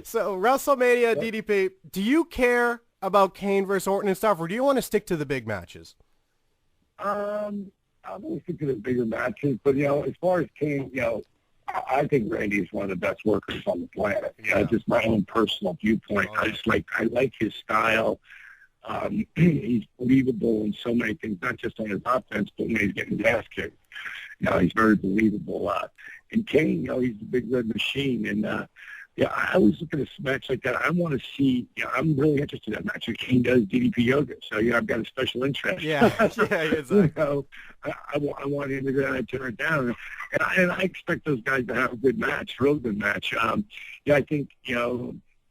So WrestleMania, DDP, do you care about Kane versus Orton and stuff, or do you want to stick to the big matches? I'll always stick to the bigger matches, but, as far as Kane, I think Randy is one of the best workers on the planet. Just my own personal viewpoint. I like his style. He's believable in so many things, not just on his offense, but when he's getting his ass kicked. He's very believable. And Kane, he's the big red machine. And, I always look at a match like that. I want to see, I'm really interested in that match. Kane does DDP yoga. So, I've got a special interest. Yeah, exactly. I want him to go down and turn it down. And I expect those guys to have a good match, real good match. I think,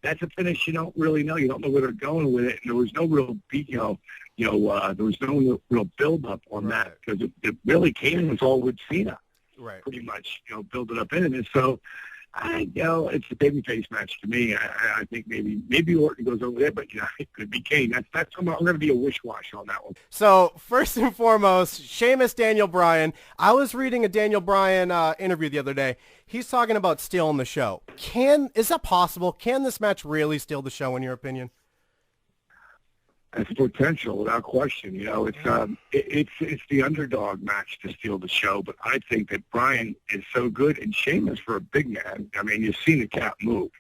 that's a finish you don't really know. You don't know where they're going with it. And there was no real beat, there was no real build-up on that because it really came was all with Cena. Right. Pretty much, build it up in it. So, it's a babyface match to me. I think maybe Orton goes over there, but it could be Kane. I'm going to be a wish-wash on that one. So first and foremost, Sheamus, Daniel Bryan. I was reading a Daniel Bryan interview the other day. He's talking about stealing the show. Is that possible? Can this match really steal the show, in your opinion? It's potential, without question. It's the underdog match to steal the show, but I think that Bryan is so good, and Sheamus for a big man. I mean, you've seen the cat move.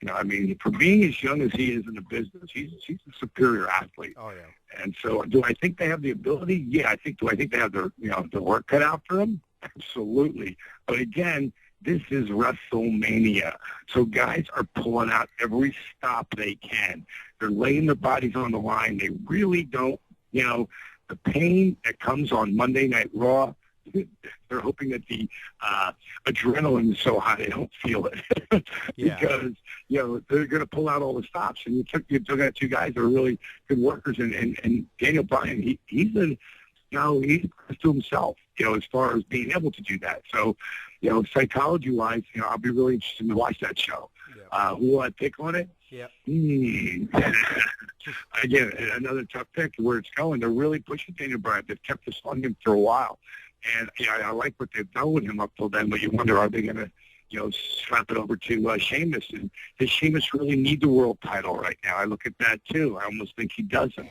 For being as young as he is in the business, he's a superior athlete. Oh yeah. And so, do I think they have the ability? Yeah, do I think they have the work cut out for them? Absolutely. But again, this is WrestleMania. So guys are pulling out every stop they can. They're laying their bodies on the line. They really don't, the pain that comes on Monday Night Raw, they're hoping that the adrenaline is so high they don't feel it. Because, they're going to pull out all the stops. And you took out two guys that are really good workers. And Daniel Bryan, he's to himself, as far as being able to do that. So, psychology-wise, I'll be really interested to watch that show. Yeah. Who will I pick on it? Yeah. Again, another tough pick where it's going. They're really pushing Daniel Bryan. They've kept this on him for a while. And, I like what they've done with him up till then, but you wonder, are they going to, slap it over to Sheamus? And does Sheamus really need the world title right now? I look at that, too. I almost think he doesn't.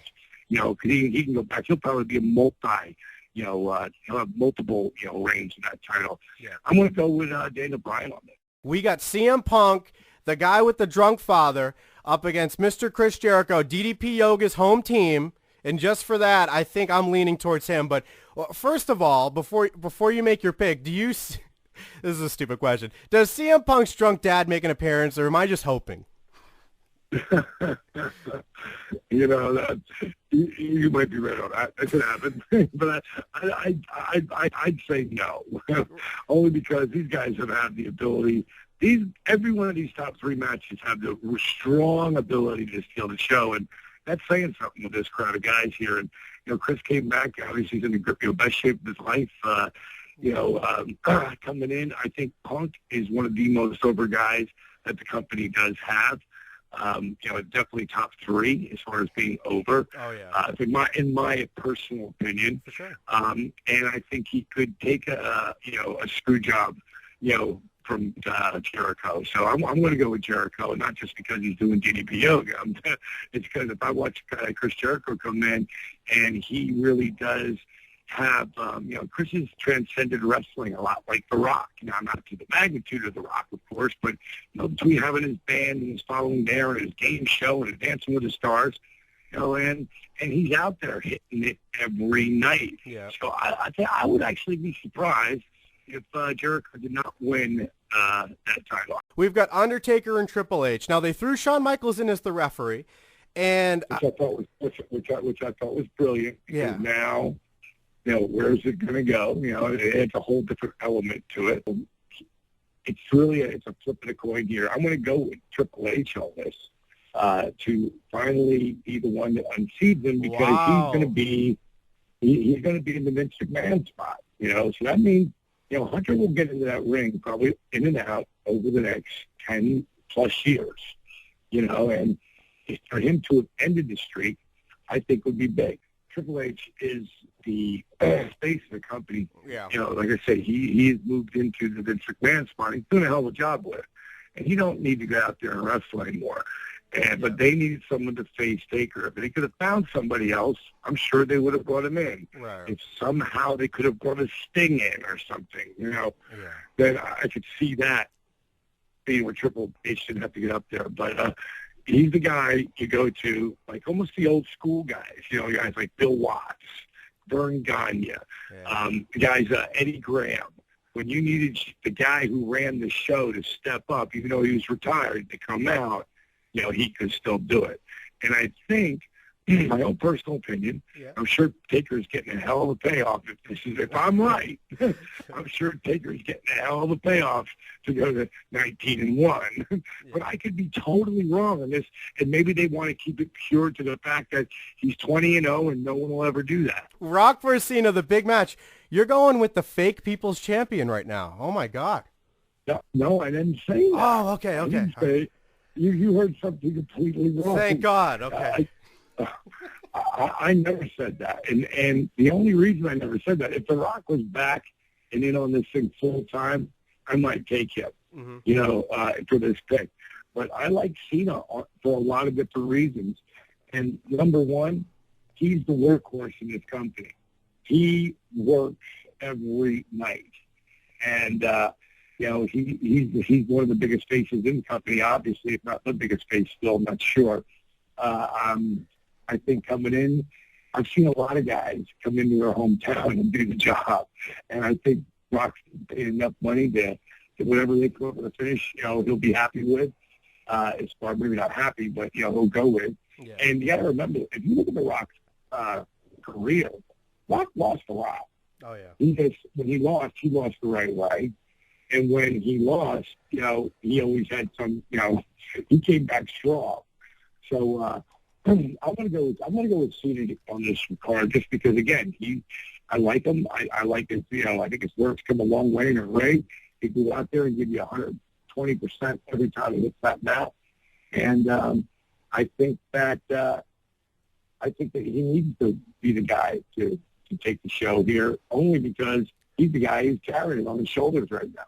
Because he can go back. He'll probably be a he'll have multiple, reigns in that title. Yeah. I'm going to go with Daniel Bryan on it. We got CM Punk, the guy with the drunk father, up against Mr. Chris Jericho, DDP Yoga's home team. And just for that, I think I'm leaning towards him. But first of all, before you make your pick, this is a stupid question. Does CM Punk's drunk dad make an appearance, or am I just hoping? You might be right on that. That could happen, but I'd say no, only because these guys have had the ability. Every one of these top three matches have the strong ability to steal the show, and that's saying something with this crowd of guys here. And Chris came back. Obviously, he's in the best shape of his life. Coming in, I think Punk is one of the most over guys that the company does have. Definitely top three as far as being over. Oh yeah. In my personal opinion. For sure. And I think he could take a screw job, from Jericho. So I'm going to go with Jericho, not just because he's doing DDP yoga. It's because if I watch Chris Jericho come in, and he really does have, Chris has transcended wrestling a lot like The Rock. Not to the magnitude of The Rock, of course, but, between having his band and his following there and his game show and his Dancing with the Stars, and he's out there hitting it every night. Yeah. So I would actually be surprised if Jericho did not win that title. We've got Undertaker and Triple H. Now, they threw Shawn Michaels in as the referee, and which I thought was brilliant. Yeah. Now, where's it going to go? It's a whole different element to it. It's a flip of the coin here. I'm going to go with Triple H on this to finally be the one that unseats him, because he's going to be in the Vince McMahon spot. So that means Hunter will get into that ring probably in and out over the next 10 plus years. And for him to have ended the streak, I think would be big. Triple H is the face of the company. Yeah. Like I said, he has moved into the Vince McMahon spot. He's doing a hell of a job with it. and you don't need to go out there and wrestle anymore. But they needed someone to face Taker. If they could have found somebody else, I'm sure they would have brought him in. Right. If somehow they could have brought a Sting in or something, then I could see that being where Triple H didn't have to get up there. But he's the guy you go to, like almost the old school guys, guys like Bill Watts, Vern Gagne, guys, Eddie Graham. When you needed the guy who ran the show to step up, even though he was retired, to come out, he could still do it. And I think, my own personal opinion, I'm sure Taker's getting a hell of a payoff. If I'm right, I'm sure Taker's getting a hell of a payoff to go to 19-1. But I could be totally wrong on this, and maybe they want to keep it pure to the fact that he's 20-0, and no one will ever do that. Rock versus Cena, the big match. You're going with the fake people's champion right now. Oh, my God. No, I didn't say that. Oh, okay. I didn't say, you heard something completely wrong. Thank God. Okay. I never said that. And the only reason I never said that, if The Rock was back and in on this thing full time, I might take him, for this pick. But I like Cena for a lot of different reasons. And number one, he's the workhorse in this company. He works every night. And, he's one of the biggest faces in the company, obviously, if not the biggest face still, I'm not sure. I think coming in, I've seen a lot of guys come into their hometown and do the job. And I think Rock's paid enough money to whatever they come up with a finish, he'll be happy with. As far, maybe not happy, but, he'll go with. Yeah. And you got to remember, if you look at The Rock's career, Rock lost a lot. Oh, yeah. When he lost the right way. And when he lost, he always had some, he came back strong. So I'm gonna go with Cena on this card just because, again, I like him. I like his, I think his work's come a long way in a ring. He can go out there and give you 120% every time he hits that mat. And I think that he needs to be the guy to take the show here, only because he's the guy who's carrying it on his shoulders right now.